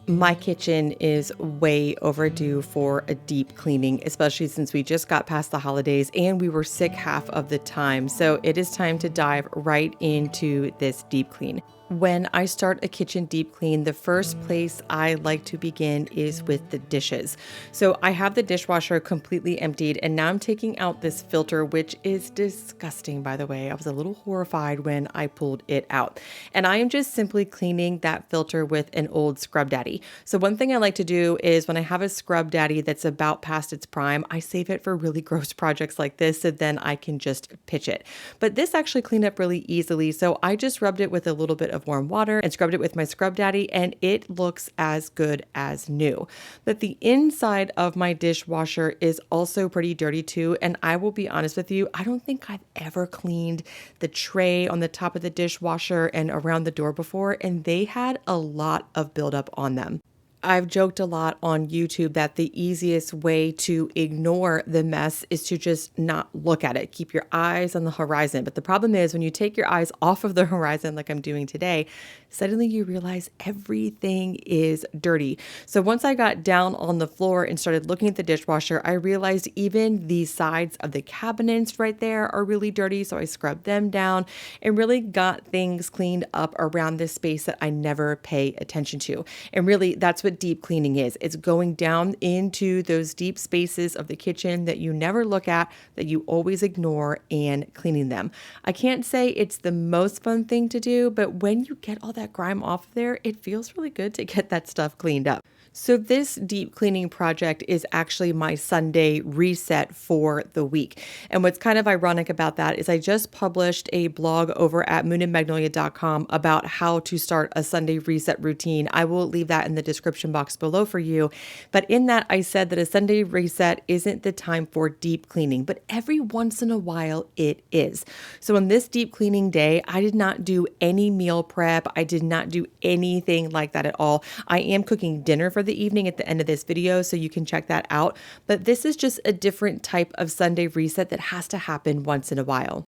My kitchen is way overdue for a deep cleaning, especially since we just got past the holidays and we were sick half of the time. So it is time to dive right into this deep clean. When I start a kitchen deep clean, the first place I like to begin is with the dishes. So I have the dishwasher completely emptied, and now I'm taking out this filter, which is disgusting, by the way. I was a little horrified when I pulled it out. And I am just simply cleaning that filter with an old Scrub Daddy. So one thing I like to do is when I have a Scrub Daddy that's about past its prime, I save it for really gross projects like this, so then I can just pitch it. But this actually cleaned up really easily. So I just rubbed it with a little bit of warm water and scrubbed it with my Scrub Daddy, and it looks as good as new. But the inside of my dishwasher is also pretty dirty too. And I will be honest with you, I don't think I've ever cleaned the tray on the top of the dishwasher and around the door before, and they had a lot of buildup on them. I've joked a lot on YouTube that the easiest way to ignore the mess is to just not look at it. Keep your eyes on the horizon. But the problem is when you take your eyes off of the horizon, like I'm doing today, suddenly you realize everything is dirty. So once I got down on the floor and started looking at the dishwasher, I realized even the sides of the cabinets right there are really dirty. So I scrubbed them down and really got things cleaned up around this space that I never pay attention to. And really, that's what deep cleaning is. It's going down into those deep spaces of the kitchen that you never look at, that you always ignore, and cleaning them. I can't say it's the most fun thing to do, but when you get all that grime off of there, it feels really good to get that stuff cleaned up. So this deep cleaning project is actually my Sunday reset for the week. And what's kind of ironic about that is I just published a blog over at moonandmagnolia.com about how to start a Sunday reset routine. I will leave that in the description box below for you. But in that, I said that a Sunday reset isn't the time for deep cleaning, but every once in a while it is. So on this deep cleaning day, I did not do any meal prep. I did not do anything like that at all. I am cooking dinner for the evening at the end of this video, so you can check that out. But this is just a different type of Sunday reset that has to happen once in a while.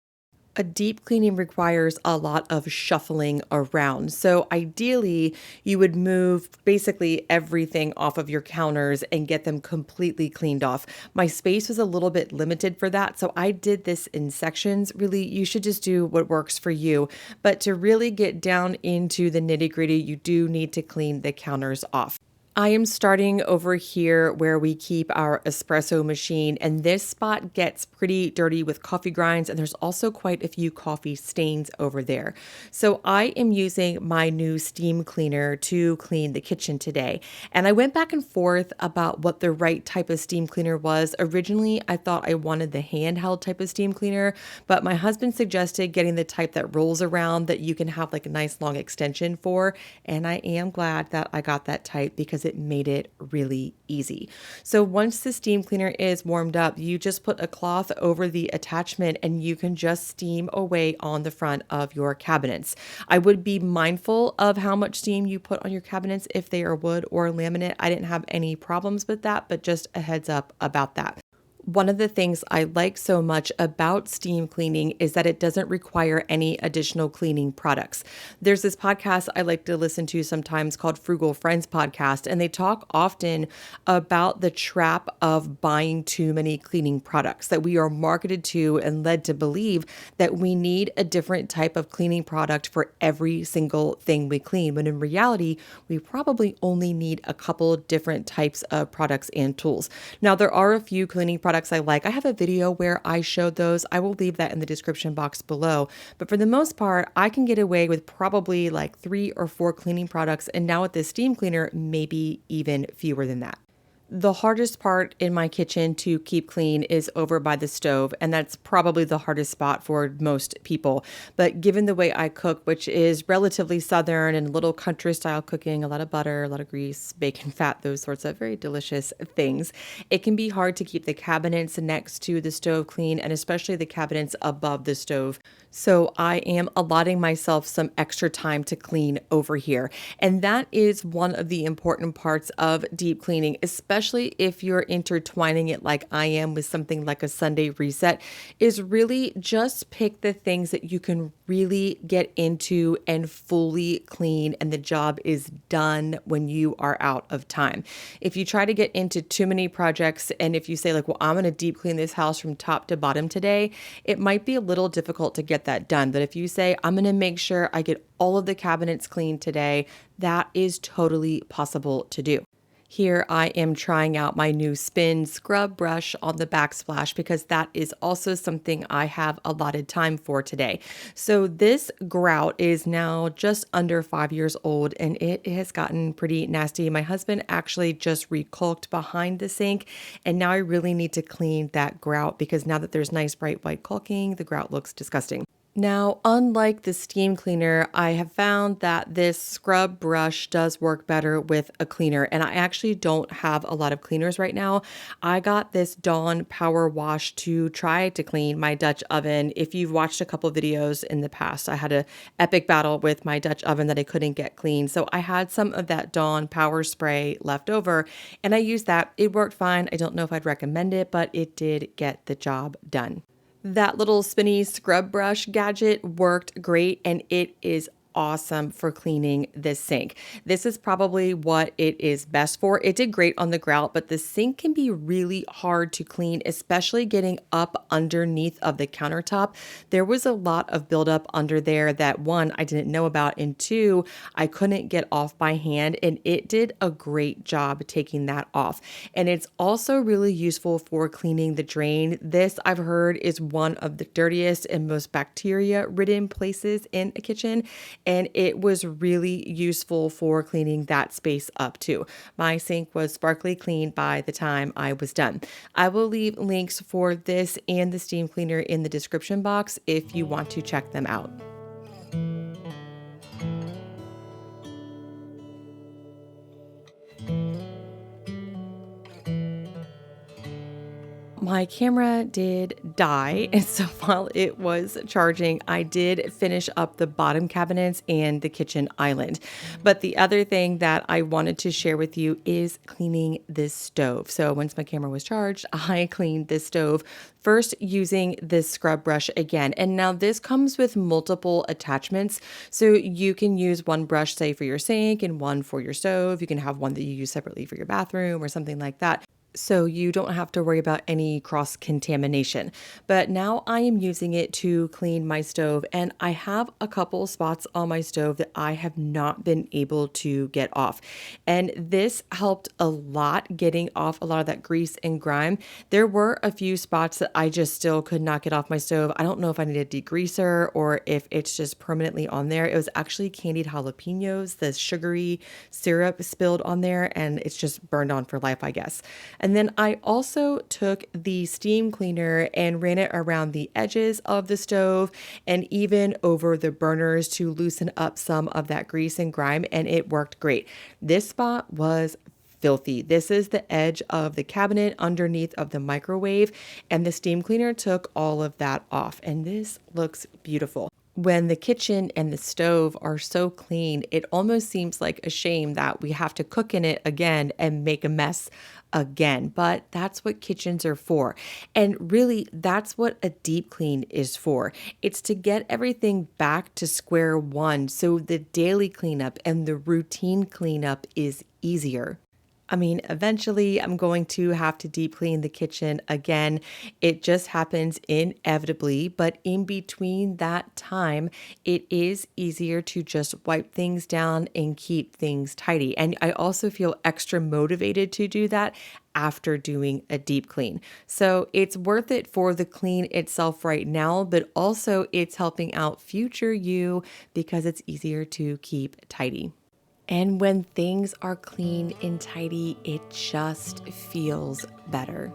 A deep cleaning requires a lot of shuffling around. So ideally, you would move basically everything off of your counters and get them completely cleaned off. My space was a little bit limited for that, so I did this in sections. Really, you should just do what works for you. But to really get down into the nitty-gritty, you do need to clean the counters off. I am starting over here where we keep our espresso machine, and this spot gets pretty dirty with coffee grinds, and there's also quite a few coffee stains over there. So I am using my new steam cleaner to clean the kitchen today. And I went back and forth about what the right type of steam cleaner was. Originally, I thought I wanted the handheld type of steam cleaner, but my husband suggested getting the type that rolls around that you can have like a nice long extension for. And I am glad that I got that type because it made it really easy. So once the steam cleaner is warmed up, you just put a cloth over the attachment and you can just steam away on the front of your cabinets. I would be mindful of how much steam you put on your cabinets if they are wood or laminate. I didn't have any problems with that, but just a heads up about that. One of the things I like so much about steam cleaning is that it doesn't require any additional cleaning products. There's this podcast I like to listen to sometimes called Frugal Friends Podcast, and they talk often about the trap of buying too many cleaning products, that we are marketed to and led to believe that we need a different type of cleaning product for every single thing we clean, when in reality, we probably only need a couple different types of products and tools. Now, there are a few cleaning products I like. I have a video where I showed those. I will leave that in the description box below. But for the most part, I can get away with probably like 3 or 4 cleaning products. And now with this steam cleaner, maybe even fewer than that. The hardest part in my kitchen to keep clean is over by the stove, and that's probably the hardest spot for most people. But given the way I cook, which is relatively southern and a little country style cooking, a lot of butter, a lot of grease, bacon, fat, those sorts of very delicious things, it can be hard to keep the cabinets next to the stove clean, and especially the cabinets above the stove. So I am allotting myself some extra time to clean over here. And that is one of the important parts of deep cleaning, especially especially if you're intertwining it like I am with something like a Sunday reset, is really just pick the things that you can really get into and fully clean, and the job is done when you are out of time. If you try to get into too many projects, and if you say like, well, I'm going to deep clean this house from top to bottom today, it might be a little difficult to get that done. But if you say, I'm going to make sure I get all of the cabinets cleaned today, that is totally possible to do. Here I am trying out my new spin scrub brush on the Backsplash because that is also something I have allotted time for today. So this grout is now just under 5 years old and it has gotten pretty nasty. My husband actually just recaulked behind the sink, and now I really need to clean that grout because now that there's nice bright white caulking, the grout looks disgusting. Now, unlike the steam cleaner, I have found that this scrub brush does work better with a cleaner, and I actually don't have a lot of cleaners right now. I got this Dawn Power Wash to try to clean my Dutch oven. If you've watched a couple videos in the past, I had an epic battle with my Dutch oven that I couldn't get clean. So I had some of that Dawn Power Spray left over, and I used that. It worked fine. I don't know if I'd recommend it, but it did get the job done. That little spinny scrub brush gadget worked great, and it is awesome for cleaning this sink. This is probably what it is best for. It did great on the grout, but the sink can be really hard to clean, especially getting up underneath of the countertop. There was a lot of buildup under there that, one, I didn't know about, and two, I couldn't get off by hand, and it did a great job taking that off. And it's also really useful for cleaning the drain. This, I've heard, is one of the dirtiest and most bacteria-ridden places in a kitchen, and it was really useful for cleaning that space up too. My sink was sparkly clean by the time I was done. I will leave links for this and the steam cleaner in the description box if you want to check them out. My camera did die, and so while it was charging, I did finish up the bottom cabinets and the kitchen island. But the other thing that I wanted to share with you is cleaning this stove. So once my camera was charged, I cleaned this stove first using this scrub brush again. And now this comes with multiple attachments. So you can use one brush, say, for your sink and one for your stove. You can have one that you use separately for your bathroom or something like that, so you don't have to worry about any cross contamination. But now I am using it to clean my stove, and I have a couple spots on my stove that I have not been able to get off. And this helped a lot getting off a lot of that grease and grime. There were a few spots that I just still could not get off my stove. I don't know if I need a degreaser or if it's just permanently on there. It was actually candied jalapenos, the sugary syrup spilled on there, and it's just burned on for life, I guess. And then I also took the steam cleaner and ran it around the edges of the stove and even over the burners to loosen up some of that grease and grime, and it worked great. This spot was filthy. This is the edge of the cabinet underneath of the microwave, and the steam cleaner took all of that off, and this looks beautiful. When the kitchen and the stove are so clean, it almost seems like a shame that we have to cook in it again and make a mess again. But that's what kitchens are for. And really, that's what a deep clean is for. It's to get everything back to square one so the daily cleanup and the routine cleanup is easier. I mean, eventually I'm going to have to deep clean the kitchen again. It just happens inevitably, but in between that time, it is easier to just wipe things down and keep things tidy. And I also feel extra motivated to do that after doing a deep clean. So it's worth it for the clean itself right now, but also it's helping out future you because it's easier to keep tidy. And when things are clean and tidy, it just feels better.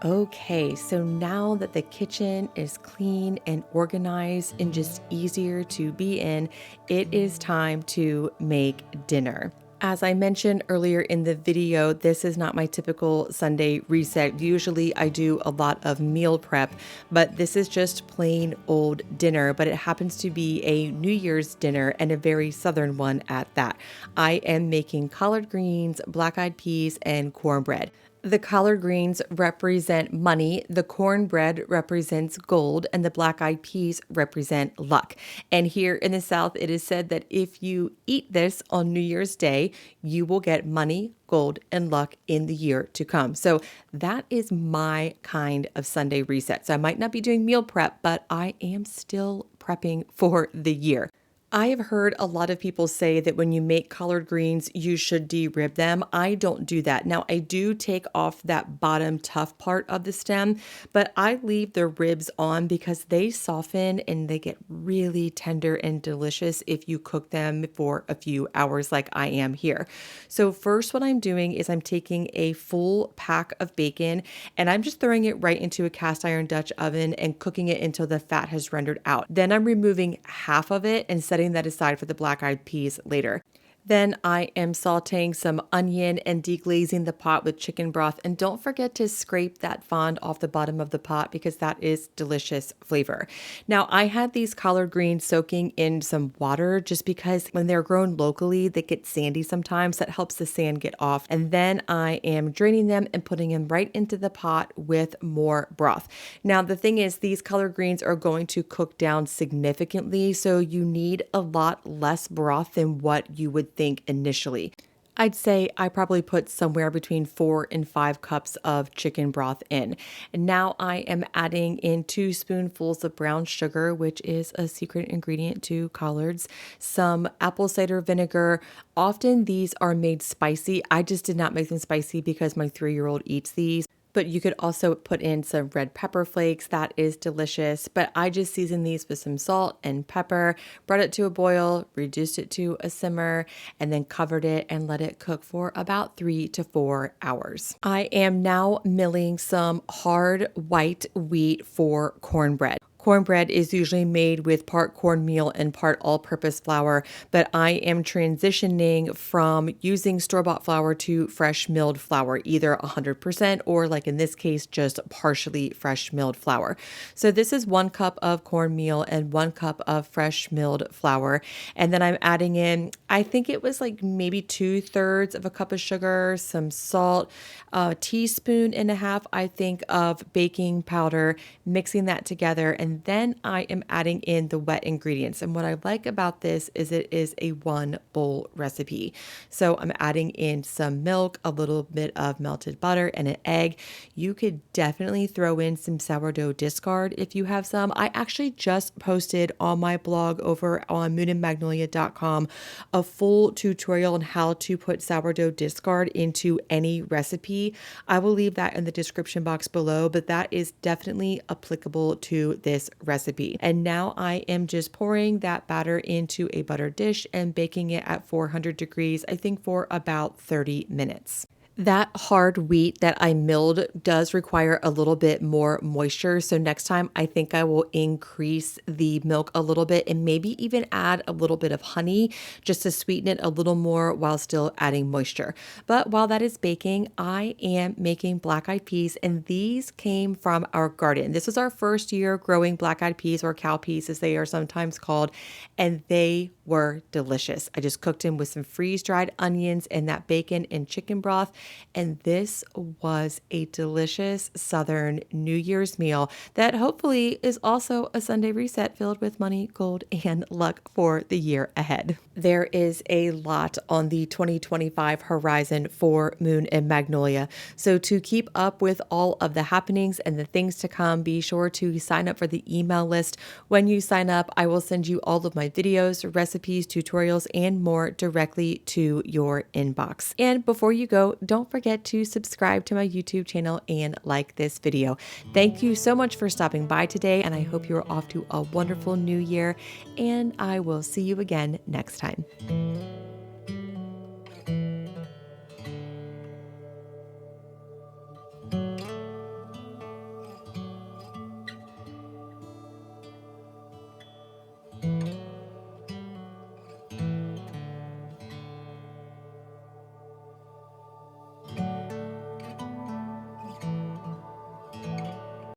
Okay, so now that the kitchen is clean and organized and just easier to be in, it is time to make dinner. As I mentioned earlier in the video, this is not my typical Sunday reset. Usually I do a lot of meal prep, but this is just plain old dinner, but it happens to be a New Year's dinner and a very Southern one at that. I am making collard greens, black-eyed peas, and cornbread. The collard greens represent money, the cornbread represents gold, and the black eyed peas represent luck. And here in the South, it is said that if you eat this on New Year's Day, you will get money, gold, and luck in the year to come. So that is my kind of Sunday reset. So I might not be doing meal prep, but I am still prepping for the year. I have heard a lot of people say that when you make collard greens, you should de-rib them. I don't do that. Now, I do take off that bottom tough part of the stem, but I leave the ribs on because they soften and they get really tender and delicious if you cook them for a few hours like I am here. So first, what I'm doing is I'm taking a full pack of bacon and I'm just throwing it right into a cast iron Dutch oven and cooking it until the fat has rendered out. Then I'm removing half of it and setting that aside for the black-eyed peas later. Then I am sauteing some onion and deglazing the pot with chicken broth. And don't forget to scrape that fond off the bottom of the pot because that is delicious flavor. Now, I had these collard greens soaking in some water just because when they're grown locally, they get sandy sometimes. That helps the sand get off. And then I am draining them and putting them right into the pot with more broth. Now, the thing is, these collard greens are going to cook down significantly, so you need a lot less broth than what you would think initially. I'd say I probably put somewhere between 4 and 5 cups of chicken broth in. And now I am adding in 2 spoonfuls of brown sugar, which is a secret ingredient to collards, some apple cider vinegar. Often these are made spicy. I just did not make them spicy because my 3-year-old eats these. But you could also put in some red pepper flakes. That is delicious. But I just seasoned these with some salt and pepper, brought it to a boil, reduced it to a simmer, and then covered it and let it cook for about 3 to 4 hours. I am now milling some hard white wheat for cornbread. Cornbread is usually made with part cornmeal and part all-purpose flour, but I am transitioning from using store-bought flour to fresh milled flour, either 100% or like in this case, just partially fresh milled flour. So this is 1 cup of cornmeal and 1 cup of fresh milled flour. And then I'm adding in, I think it was like maybe 2/3 of a cup of sugar, some salt, a teaspoon and a half, I think, of baking powder, mixing that together. And then I am adding in the wet ingredients. And what I like about this is it is a 1 bowl recipe. So I'm adding in some milk, a little bit of melted butter, and an egg. You could definitely throw in some sourdough discard if you have some. I actually just posted on my blog over on moonandmagnolia.com a full tutorial on how to put sourdough discard into any recipe. I will leave that in the description box below, but that is definitely applicable to this recipe. And now I am just pouring that batter into a buttered dish and baking it at 400 degrees, I think for about 30 minutes. That hard wheat that I milled does require a little bit more moisture. So next time I think I will increase the milk a little bit and maybe even add a little bit of honey just to sweeten it a little more while still adding moisture. But while that is baking, I am making black-eyed peas, and these came from our garden. This was our first year growing black-eyed peas, or cow peas as they are sometimes called, and they were delicious. I just cooked them with some freeze-dried onions and that bacon and chicken broth. And this was a delicious Southern New Year's meal that hopefully is also a Sunday reset filled with money, gold, and luck for the year ahead. There is a lot on the 2025 horizon for Moon and Magnolia. So to keep up with all of the happenings and the things to come, be sure to sign up for the email list. When you sign up, I will send you all of my videos, recipes, tutorials, and more directly to your inbox. And before you go, don't forget to subscribe to my YouTube channel and like this video. Thank you so much for stopping by today, and I hope you're off to a wonderful new year, and I will see you again next time.